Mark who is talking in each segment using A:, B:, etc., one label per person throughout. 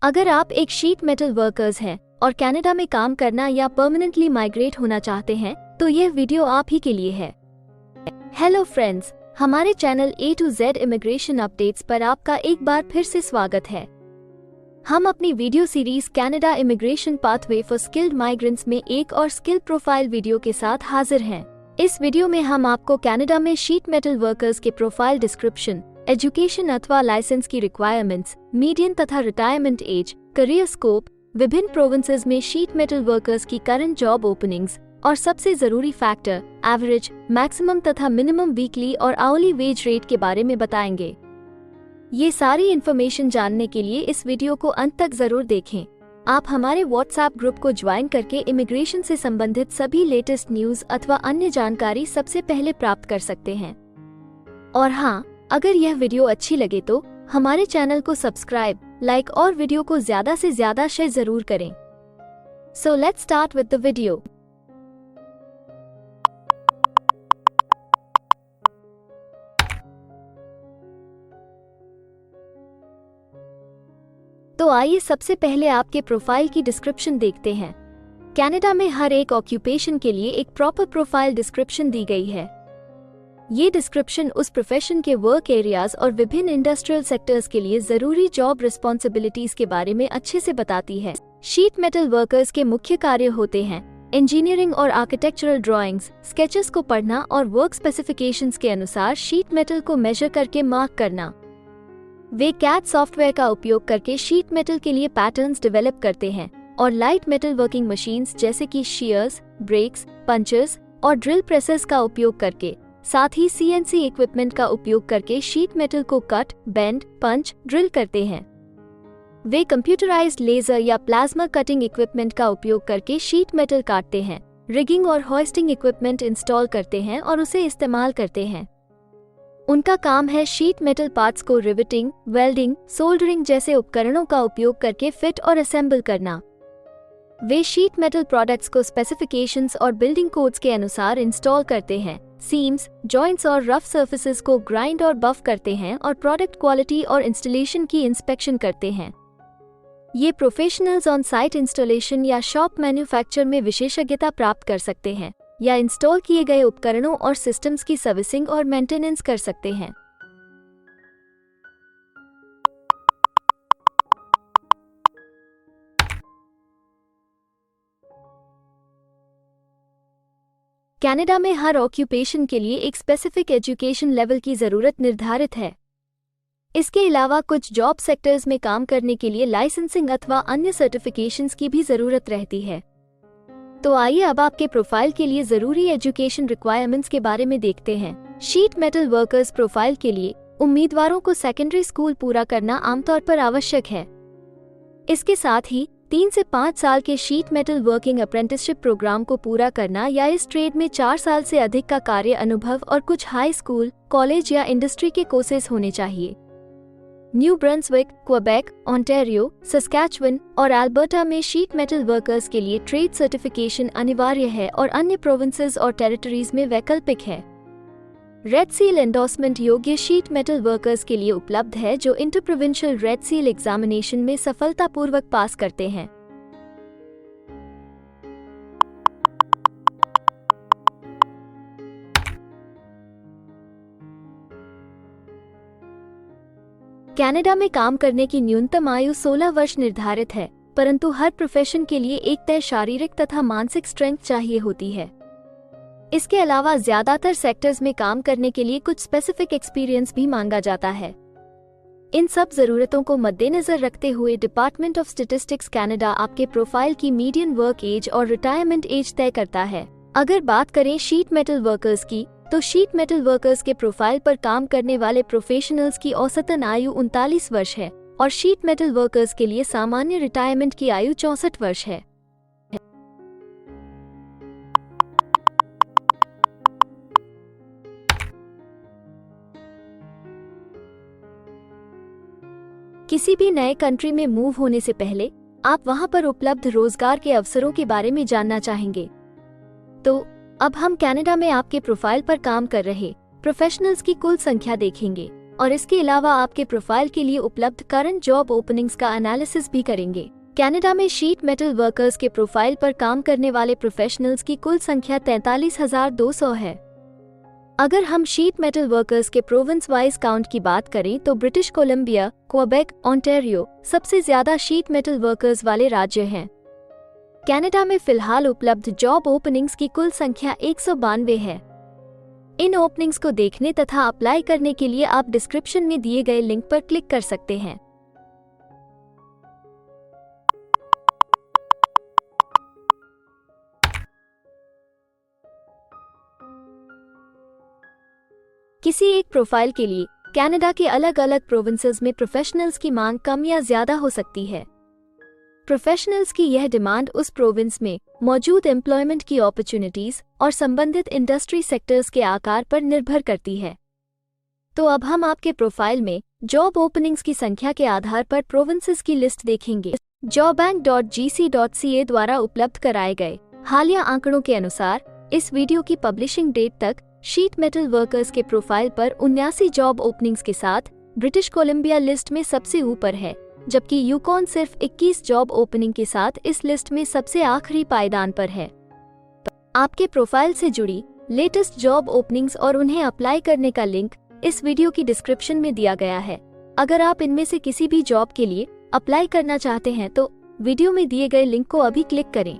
A: अगर आप एक शीट मेटल वर्कर्स हैं और कनाडा में काम करना या परमानेंटली माइग्रेट होना चाहते हैं तो यह वीडियो आप ही के लिए है। हेलो फ्रेंड्स, हमारे channel A to Z immigration updates पर आपका एक बार फिर से स्वागत है। हम अपनी video series Canada immigration pathway for skilled migrants में एक और स्किल प्रोफाइल वीडियो के साथ हाजिर हैं। इस वीडियो में हम आपको कनाडा में शीट मेटल वर्कर्स के प्रोफाइल डिस्क्रिप्शन, एजुकेशन अथवा लाइसेंस की रिक्वायरमेंट्स, मीडियन तथा रिटायरमेंट एज, करियर स्कोप, विभिन्न प्रोविंसेस में शीट मेटल वर्कर्स की करंट जॉब ओपनिंग्स और सबसे जरूरी फैक्टर एवरेज, मैक्सिमम तथा मिनिमम वीकली और आवरली वेज रेट के बारे में बताएंगे। ये सारी इन्फॉर्मेशन जानने के लिए इस वीडियो को अंत तक जरूर देखें। आप हमारे व्हाट्सएप ग्रुप को ज्वाइन करके इमिग्रेशन से संबंधित सभी लेटेस्ट न्यूज अथवा अन्य जानकारी सबसे पहले प्राप्त कर सकते हैं। और हाँ, अगर यह वीडियो अच्छी लगे तो हमारे चैनल को सब्सक्राइब, लाइक और वीडियो को ज्यादा से ज्यादा शेयर जरूर करें। So let's start with the video. तो आइए सबसे पहले आपके प्रोफाइल की डिस्क्रिप्शन देखते हैं। कनाडा में हर एक ऑक्यूपेशन के लिए एक प्रॉपर प्रोफाइल डिस्क्रिप्शन दी गई है। ये डिस्क्रिप्शन उस प्रोफेशन के वर्क एरियाज और विभिन्न इंडस्ट्रियल सेक्टर्स के लिए जरूरी जॉब रिस्पॉन्सिबिलिटीज के बारे में अच्छे से बताती है। शीट मेटल वर्कर्स के मुख्य कार्य होते हैं इंजीनियरिंग और आर्किटेक्चरल ड्राइंग्स, स्केचेस को पढ़ना और वर्क स्पेसिफिकेशंस के अनुसार शीट मेटल को मेजर करके मार्क करना। वे कैड सॉफ्टवेयर का उपयोग करके शीट मेटल के लिए पैटर्न्स डेवलप करते हैं और लाइट मेटल वर्किंग मशीन्स जैसे कि शीयर्स, ब्रेक्स, पंचर्स और ड्रिल प्रेसेस का उपयोग करके, साथ ही CNC इक्विपमेंट का उपयोग करके शीट मेटल को कट, बेंड, पंच, ड्रिल करते हैं। वे कंप्यूटराइज्ड लेजर या प्लाज्मा कटिंग इक्विपमेंट का उपयोग करके शीट मेटल काटते हैं, रिगिंग और होइस्टिंग इक्विपमेंट इंस्टॉल करते हैं और उसे इस्तेमाल करते हैं। उनका काम है शीट मेटल पार्ट्स को रिवेटिंग, वेल्डिंग, सोल्डरिंग जैसे उपकरणों का उपयोग करके फिट और असेंबल करना। वे शीट मेटल प्रोडक्ट्स को स्पेसिफिकेशंस और बिल्डिंग कोड्स के अनुसार इंस्टॉल करते हैं, सीम्स, जॉइंट्स और रफ सर्फेसेस को ग्राइंड और बफ करते हैं और प्रोडक्ट क्वालिटी और इंस्टॉलेशन की इंस्पेक्शन करते हैं। ये प्रोफेशनल्स ऑन साइट इंस्टॉलेशन या शॉप मैन्युफैक्चर में विशेषज्ञता प्राप्त कर सकते हैं या इंस्टॉल किए गए उपकरणों और सिस्टम्स की सर्विसिंग और मेंटेनेंस कर सकते हैं। कनाडा में हर ऑक्यूपेशन के लिए एक स्पेसिफिक एजुकेशन लेवल की जरूरत निर्धारित है। इसके अलावा कुछ जॉब सेक्टर्स में काम करने के लिए लाइसेंसिंग अथवा अन्य सर्टिफिकेशंस की भी जरूरत रहती है। तो आइए अब आपके प्रोफाइल के लिए जरूरी एजुकेशन रिक्वायरमेंट्स के बारे में देखते हैं। शीट मेटल वर्कर्स प्रोफाइल के लिए उम्मीदवारों को सेकेंडरी स्कूल पूरा करना आमतौर पर आवश्यक है। इसके साथ ही 3 से 5 साल के sheet metal working apprenticeship programme को पूरा करना या इस ट्रेड में 4 साल से अधिक का कार्य अनुभव और कुछ हाई स्कूल, कॉलेज या इंडस्ट्री के कोर्सेज होने चाहिए। New Brunswick, Quebec, Ontario, Saskatchewan और अल्बर्टा में शीट मेटल वर्कर्स के लिए ट्रेड सर्टिफिकेशन अनिवार्य है और अन्य प्रोविंसेस और टेरिटरीज में वैकल्पिक है। रेड सील एंडोर्समेंट योग्य शीट मेटल वर्कर्स के लिए उपलब्ध है जो inter provincial red seal examination में सफलतापूर्वक पास करते हैं। कनाडा में काम करने की न्यूनतम आयु 16 वर्ष निर्धारित है, परंतु हर प्रोफेशन के लिए एक तय शारीरिक तथा मानसिक स्ट्रेंथ चाहिए होती है। इसके अलावा ज्यादातर सेक्टर्स में काम करने के लिए कुछ स्पेसिफिक एक्सपीरियंस भी मांगा जाता है। इन सब जरूरतों को मद्देनजर रखते हुए डिपार्टमेंट ऑफ स्टैटिस्टिक्स कनाडा आपके प्रोफाइल की मीडियन वर्क एज और रिटायरमेंट एज तय करता है। अगर बात करें शीट मेटल वर्कर्स की, तो शीट मेटल वर्कर्स के प्रोफाइल पर काम करने वाले प्रोफेशनल्स की औसतन आयु 39 वर्ष है और शीट मेटल वर्कर्स के लिए सामान्य रिटायरमेंट की आयु 64 वर्ष है। किसी भी नए कंट्री में मूव होने से पहले आप वहां पर उपलब्ध रोजगार के अवसरों के बारे में जानना चाहेंगे। तो अब हम कनाडा में आपके प्रोफाइल पर काम कर रहे प्रोफेशनल्स की कुल संख्या देखेंगे। और इसके अलावा आपके प्रोफाइल के लिए उपलब्ध करंट जॉब ओपनिंग्स का एनालिसिस भी करेंगे। कनाडा में शीट मेटल वर्कर्स के प्रोफाइल पर काम करने वाले प्रोफेशनल्स की कुल संख्या 43,200 है। अगर हम शीट मेटल वर्कर्स के प्रोविंस वाइज काउंट की बात करें तो ब्रिटिश कोलंबिया, क्वेबेक, ओंटारियो सबसे ज्यादा शीट मेटल वर्कर्स वाले राज्य हैं। कनाडा में फिलहाल उपलब्ध जॉब ओपनिंग्स की कुल संख्या 192 है। इन ओपनिंग्स को देखने तथा अप्लाई करने के लिए आप डिस्क्रिप्शन में दिए गए लिंक पर क्लिक कर सकते हैं। किसी एक प्रोफाइल के लिए कनाडा के अलग अलग प्रोविंसेस में प्रोफेशनल्स की मांग कम या ज्यादा हो सकती है। प्रोफेशनल्स की यह डिमांड उस प्रोविंस में मौजूद एम्प्लॉयमेंट की अपॉर्चुनिटीज और संबंधित इंडस्ट्री सेक्टर्स के आकार पर निर्भर करती है। तो अब हम आपके प्रोफाइल में जॉब ओपनिंग्स की संख्या के आधार पर प्रोविंसेस की लिस्ट देखेंगे। jobbank.gc.ca द्वारा उपलब्ध कराए गए हालिया आंकड़ों के अनुसार इस वीडियो की पब्लिशिंग डेट तक शीट मेटल वर्कर्स के प्रोफाइल पर 79 जॉब ओपनिंग्स के साथ ब्रिटिश कोलंबिया लिस्ट में सबसे ऊपर है, जबकि यूकॉन सिर्फ 21 जॉब ओपनिंग के साथ इस लिस्ट में सबसे आखिरी पायदान पर है। आपके प्रोफाइल से जुड़ी लेटेस्ट जॉब ओपनिंग्स और उन्हें अप्लाई करने का लिंक इस वीडियो की डिस्क्रिप्शन में दिया गया है। अगर आप इनमें से किसी भी जॉब के लिए अप्लाई करना चाहते हैं तो वीडियो में दिए गए लिंक को अभी क्लिक करें।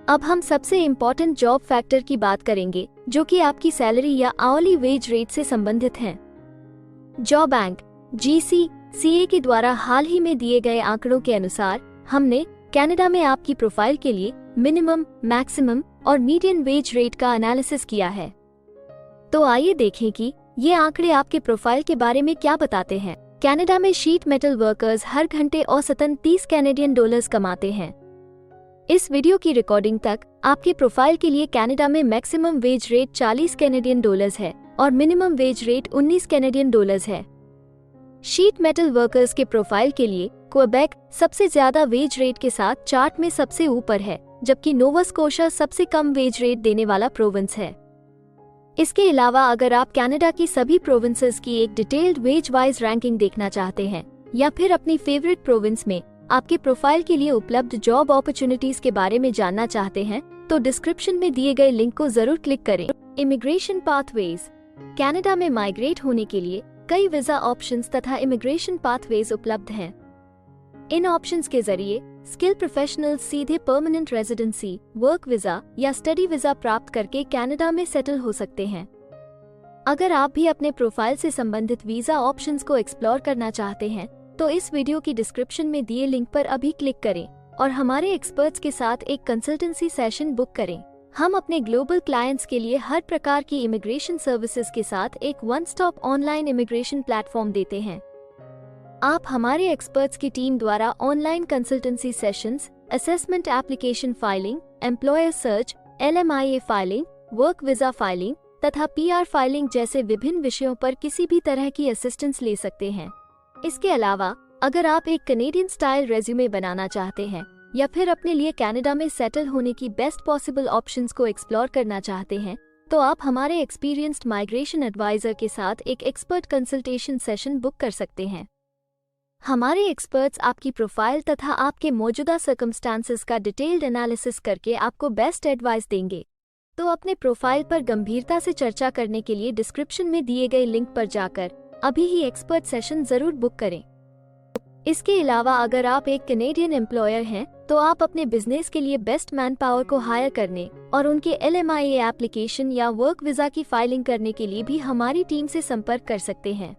A: अब हम सबसे इम्पोर्टेंट जॉब फैक्टर की बात करेंगे, जो कि आपकी सैलरी या आवली वेज रेट से संबंधित हैं। जॉबबैंक (GC.CA) के द्वारा हाल ही में दिए गए आंकड़ों के अनुसार हमने कनाडा में आपकी प्रोफाइल के लिए मिनिमम, मैक्सिमम और मीडियन वेज रेट का एनालिसिस किया है। तो आइए देखें कि ये आंकड़े आपके प्रोफाइल के बारे में क्या बताते हैं। कनाडा में शीट मेटल वर्कर्स हर घंटे औसतन 30 कैनेडियन डॉलर्स कमाते हैं। इस वीडियो की रिकॉर्डिंग तक आपके प्रोफाइल के लिए कनाडा में maximum wage rate 40 Canadian dollars है और minimum wage rate 19 Canadian dollars है। शीट मेटल वर्कर्स के प्रोफाइल के लिए क्वेबेक सबसे ज्यादा वेज रेट के साथ चार्ट में सबसे ऊपर है, जबकि नोवा स्कोशा सबसे कम वेज रेट देने वाला प्रोविंस है। इसके अलावा अगर आप कनाडा की सभी प्रोविंसेस की एक डिटेल्ड वेज वाइज रैंकिंग देखना चाहते हैं या फिर अपनी फेवरेट प्रोविंस में आपके प्रोफाइल के लिए उपलब्ध जॉब अपॉर्चुनिटीज के बारे में जानना चाहते हैं तो डिस्क्रिप्शन में दिए गए लिंक को जरूर क्लिक करें। Immigration pathways. कनाडा में माइग्रेट होने के लिए कई वीजा ऑप्शंस तथा इमिग्रेशन पाथवेज उपलब्ध हैं। इन ऑप्शंस के जरिए स्किल प्रोफेशनल्स सीधे परमानेंट रेजिडेंसी, वर्क वीजा या स्टडी वीजा प्राप्त करके कनाडा में सेटल हो सकते हैं। अगर आप भी अपने प्रोफाइल से संबंधित वीजा ऑप्शंस को एक्सप्लोर करना चाहते हैं तो इस वीडियो की डिस्क्रिप्शन में दिए लिंक पर अभी क्लिक करें और हमारे एक्सपर्ट्स के साथ एक कंसल्टेंसी सेशन बुक करें। हम अपने ग्लोबल क्लाइंट्स के लिए हर प्रकार की इमिग्रेशन सर्विसेज के साथ एक one stop online immigration platform देते हैं। आप हमारे एक्सपर्ट्स की टीम द्वारा online consultancy sessions, assessment application filing, employer search, LMIA filing, work visa filing तथा PR फाइलिंग जैसे विभिन्न विषयों पर किसी भी तरह की असिस्टेंस ले सकते हैं। इसके अलावा अगर आप एक कनेडियन स्टाइल रेज्यूमे बनाना चाहते हैं या फिर अपने लिए कनाडा में सेटल होने की बेस्ट पॉसिबल ऑप्शंस को एक्सप्लोर करना चाहते हैं तो आप हमारे एक्सपीरियंस्ड माइग्रेशन एडवाइजर के साथ एक एक्सपर्ट कंसल्टेशन सेशन बुक कर सकते हैं। हमारे एक्सपर्ट्स आपकी प्रोफाइल तथा आपके मौजूदा सर्कमस्टांसेस का डिटेल्ड एनालिसिस करके आपको बेस्ट एडवाइस देंगे। तो अपने प्रोफाइल पर गंभीरता से चर्चा करने के लिए डिस्क्रिप्शन में दिए गए लिंक पर जाकर अभी ही एक्सपर्ट सेशन जरूर बुक करें। इसके अलावा अगर आप एक कनेडियन एम्प्लॉयर हैं तो आप अपने बिजनेस के लिए बेस्ट मैन पावर को हायर करने और उनके LMIA एप्लीकेशन या वर्क वीजा की फाइलिंग करने के लिए भी हमारी टीम से संपर्क कर सकते हैं।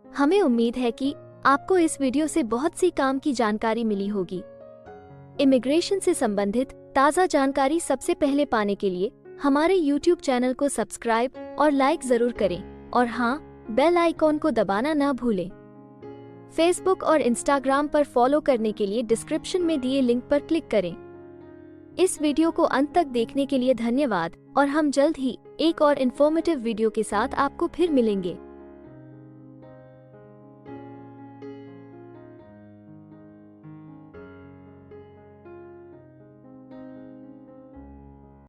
A: हमें उम्मीद है कि आपको इस वीडियो से बहुत सी काम की जानकारी मिली होगी। इमिग्रेशन से संबंधित ताज़ा जानकारी सबसे पहले पाने के लिए हमारे YouTube चैनल को सब्सक्राइब और लाइक जरूर करें और हाँ, बेल आइकॉन को दबाना ना भूलें। फेसबुक और इंस्टाग्राम पर फॉलो करने के लिए डिस्क्रिप्शन में दिए लिंक पर क्लिक करें। इस वीडियो को अंत तक देखने के लिए धन्यवाद और हम जल्द ही एक और इन्फॉर्मेटिव वीडियो के साथ आपको फिर मिलेंगे।